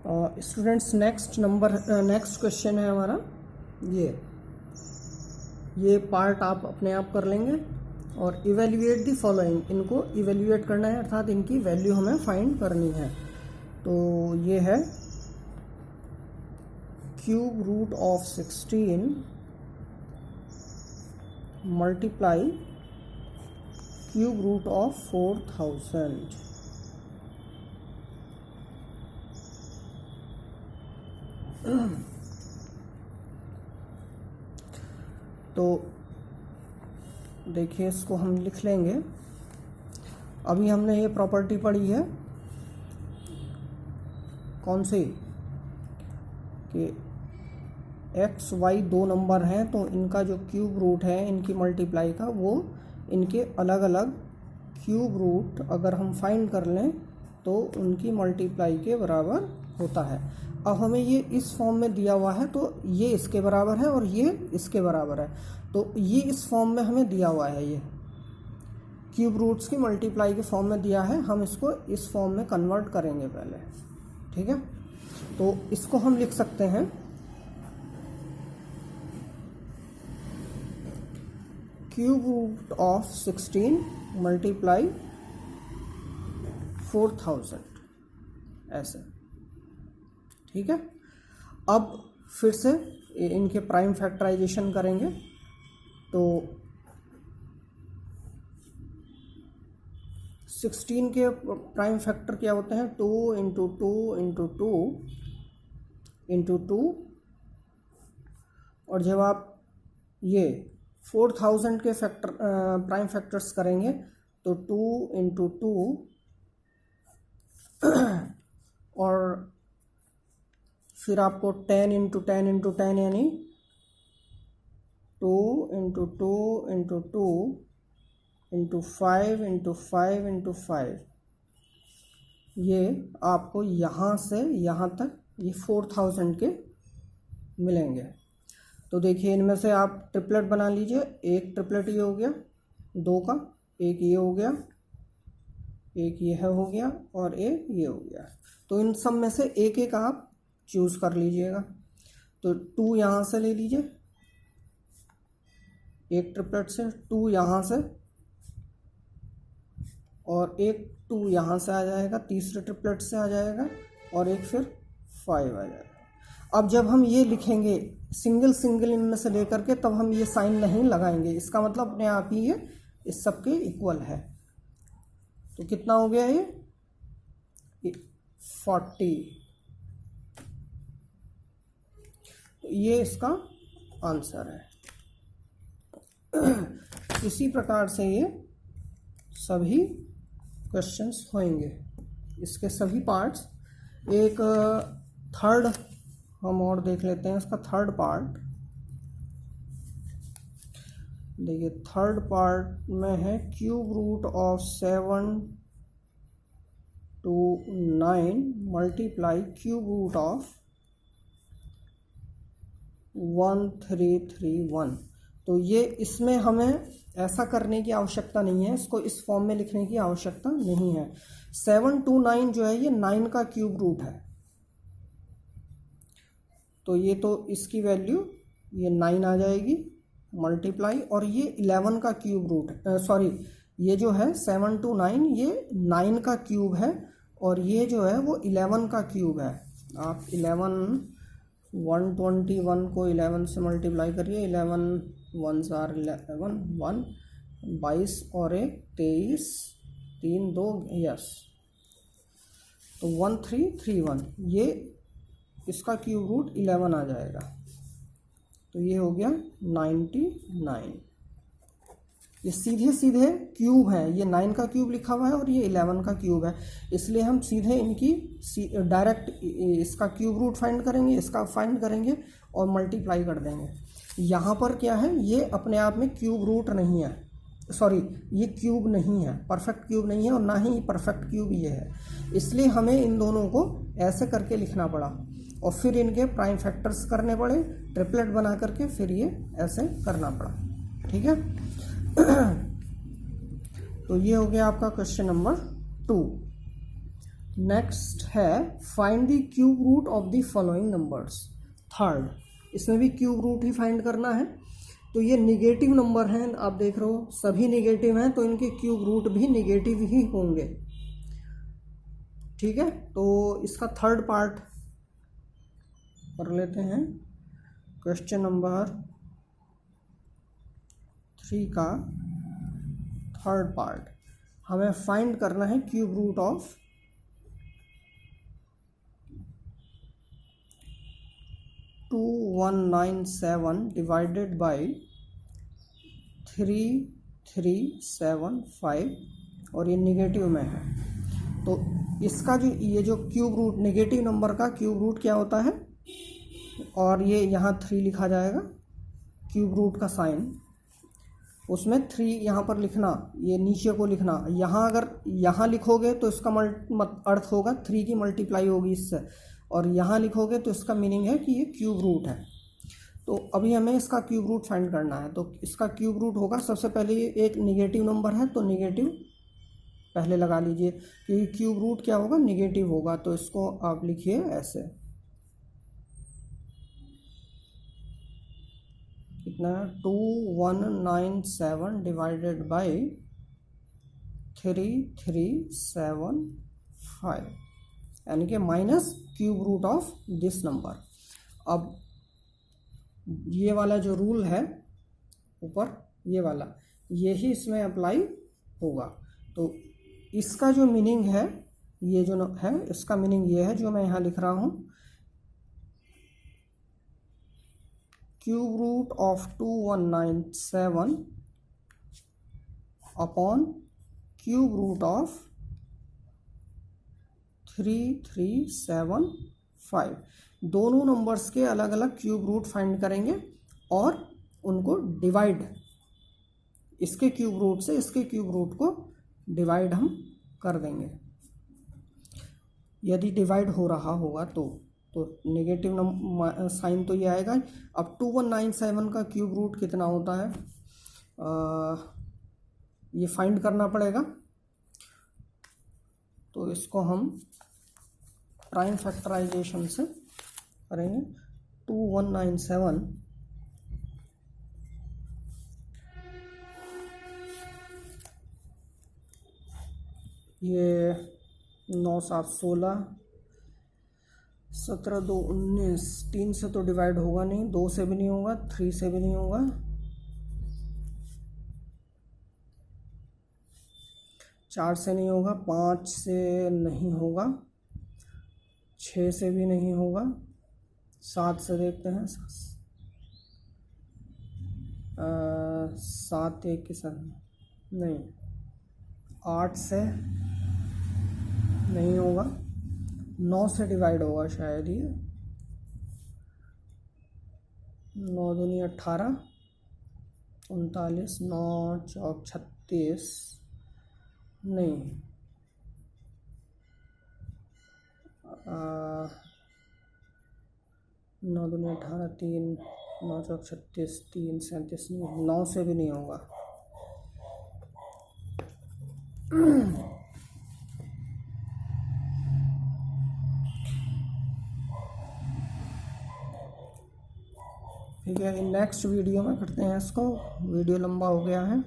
Students next question है हमारा ये पार्ट आप अपने आप कर लेंगे और इवेल्युएट द फॉलोइंग, इनको इवेल्युएट करना है अर्थात इनकी वैल्यू हमें फाइंड करनी है। तो ये है cube root of 16 multiply cube root of 4000। तो देखिए इसको हम लिख लेंगे। अभी हमने ये प्रॉपर्टी पढ़ी है कौन सी कि एक्स वाई दो नंबर हैं तो इनका जो क्यूब रूट है इनकी मल्टीप्लाई का वो इनके अलग अलग क्यूब रूट अगर हम फाइंड कर लें तो उनकी मल्टीप्लाई के बराबर होता है। अब हमें ये इस फॉर्म में दिया हुआ है तो ये इसके बराबर है और ये इसके बराबर है, तो ये इस फॉर्म में हमें दिया हुआ है, ये क्यूब रूट्स की मल्टीप्लाई के फॉर्म में दिया है। हम इसको इस फॉर्म में कन्वर्ट करेंगे पहले, ठीक है। तो इसको हम लिख सकते हैं क्यूब रूट ऑफ 16 मल्टीप्लाई 4000 ऐसे, ठीक है। अब फिर से इनके प्राइम फैक्टराइजेशन करेंगे तो 16 के प्राइम फैक्टर क्या होते हैं 2 इंटू 2 इंटू 2 इंटू 2, और जब आप ये 4000 के फैक्टर प्राइम फैक्टर्स करेंगे तो 2 इंटू 2 और फिर आपको 10 इंटू 10 इंटू 10 यानी 2 into 2 into 2 into 5 into 5 into 5, ये आपको यहाँ से यहाँ तक ये 4000 के मिलेंगे। तो देखिए इनमें से आप ट्रिपलेट बना लीजिए। एक ट्रिपलेट ये हो गया 2 का, एक ये हो गया, एक ये है हो गया और एक ये हो गया। तो इन सब में से एक एक आप चूज़ कर लीजिएगा। तो 2 यहाँ से ले लीजिए एक ट्रिपलेट से, 2 यहाँ से और एक 2 यहाँ से आ जाएगा, तीसरे ट्रिपलेट से आ जाएगा और एक फिर 5 आ जाएगा। अब जब हम ये लिखेंगे सिंगल सिंगल इनमें से लेकर के, तब हम ये साइन नहीं लगाएंगे, इसका मतलब अपने आप ही ये इस सब के इक्वल है। तो कितना हो गया ये 40, तो ये इसका आंसर है। इसी प्रकार से ये सभी क्वेश्चंस होंगे, इसके सभी पार्ट्स। एक थर्ड हम और देख लेते हैं, इसका थर्ड पार्ट देखिए। थर्ड पार्ट में है cube root of 7 to 9 multiply cube root of 1331। तो ये इसमें हमें ऐसा करने की आवश्यकता नहीं है, इसको इस फॉर्म में लिखने की आवश्यकता नहीं है। 7 to 9 जो है ये 9 का क्यूब रूट है, तो ये तो इसकी वैल्यू ये 9 आ जाएगी मल्टीप्लाई, और ये 11 का क्यूब रूट सॉरी ये जो है 7 to 9 ये 9 का क्यूब है और ये जो है वो 11 का क्यूब है। आप 121 को 11 से मल्टीप्लाई करिए, 11 1s are 11 1 22 और एक 23 3 2 यस, तो 1331 ये इसका क्यूब रूट 11 आ जाएगा। तो ये हो गया 99। ये सीधे सीधे क्यूब है, ये 9 का क्यूब लिखा हुआ है और ये 11 का क्यूब है, इसलिए हम सीधे इनकी डायरेक्ट इसका क्यूब रूट फाइंड करेंगे, इसका फाइंड करेंगे और मल्टीप्लाई कर देंगे। यहाँ पर क्या है, ये अपने आप में क्यूब रूट नहीं है, सॉरी ये क्यूब नहीं है, परफेक्ट क्यूब नहीं है और ना ही परफेक्ट क्यूब ये है, इसलिए हमें इन दोनों को ऐसे करके लिखना पड़ा और फिर इनके प्राइम फैक्टर्स करने पड़े, ट्रिपलेट बना करके फिर ये ऐसे करना पड़ा, ठीक है। तो ये हो गया आपका क्वेश्चन नंबर 2। नेक्स्ट है find the cube root of the following numbers. Third, इसमें भी क्यूब रूट ही फाइंड करना है। तो ये निगेटिव नंबर हैं, आप देख रहे हो सभी निगेटिव हैं, तो इनके क्यूब रूट भी निगेटिव ही होंगे। ठीक है, तो इसका थर्ड पार्ट कर लेते हैं। क्वेश्चन नंबर 3 का थर्ड पार्ट, हमें फाइंड करना है cube root of 2197 divided by 3375 और ये निगेटिव में है। तो इसका जो ये जो क्यूब रूट, नेगेटिव नंबर का क्यूब रूट क्या होता है, और ये यहाँ 3 लिखा जाएगा क्यूब रूट का साइन, उसमें 3 यहाँ पर लिखना, ये नीचे को लिखना। यहाँ अगर यहाँ लिखोगे तो इसका अर्थ होगा 3 की मल्टीप्लाई होगी इससे, और यहाँ लिखोगे तो इसका मीनिंग है कि ये क्यूब रूट है। तो अभी हमें इसका क्यूब रूट फाइंड करना है। तो इसका क्यूब रूट होगा, सबसे पहले ये एक निगेटिव नंबर है तो निगेटिव पहले लगा लीजिए, क्योंकि क्यूब रूट क्या होगा, निगेटिव होगा। तो इसको आप लिखिए ऐसे, कितना 2197 डिवाइडेड बाई 3375, यानी कि minus cube root of this number. अब ये वाला जो रूल है ऊपर, ये वाला, यही इसमें अप्लाई होगा। तो इसका जो मीनिंग है, ये जो है इसका मीनिंग ये है जो मैं यहाँ लिख रहा हूँ, cube root of 2197 upon cube root of 3375। दोनों नंबर्स के अलग अलग क्यूब रूट फाइंड करेंगे और उनको डिवाइड, इसके क्यूब रूट से इसके क्यूब रूट को डिवाइड हम कर देंगे। यदि डिवाइड हो रहा होगा तो नेगेटिव साइन तो ये आएगा। अब 2197 का क्यूब रूट कितना होता है, ये फाइंड करना पड़ेगा। तो इसको हम प्राइम फैक्टराइजेशन से करेंगे। 2197 ये 9 7 16 17 2 19, 3 से तो डिवाइड होगा नहीं, 2 से भी नहीं होगा, 3 से भी नहीं होगा, 4 से नहीं होगा, 5 से नहीं होगा, 6 से भी नहीं होगा, 7 से देखते हैं, 7 1 के साथ नहीं, 8 से नहीं होगा, 9 से डिवाइड होगा शायद ये, 9 दूनी 18, 39, 9 चौक 36 नहीं, 9 दूनी 18, 3, 9 चौक 36, 3 37 नहीं, 9 से भी नहीं होगा। ठीक है, नेक्स्ट वीडियो में करते हैं इसको, वीडियो लंबा हो गया है।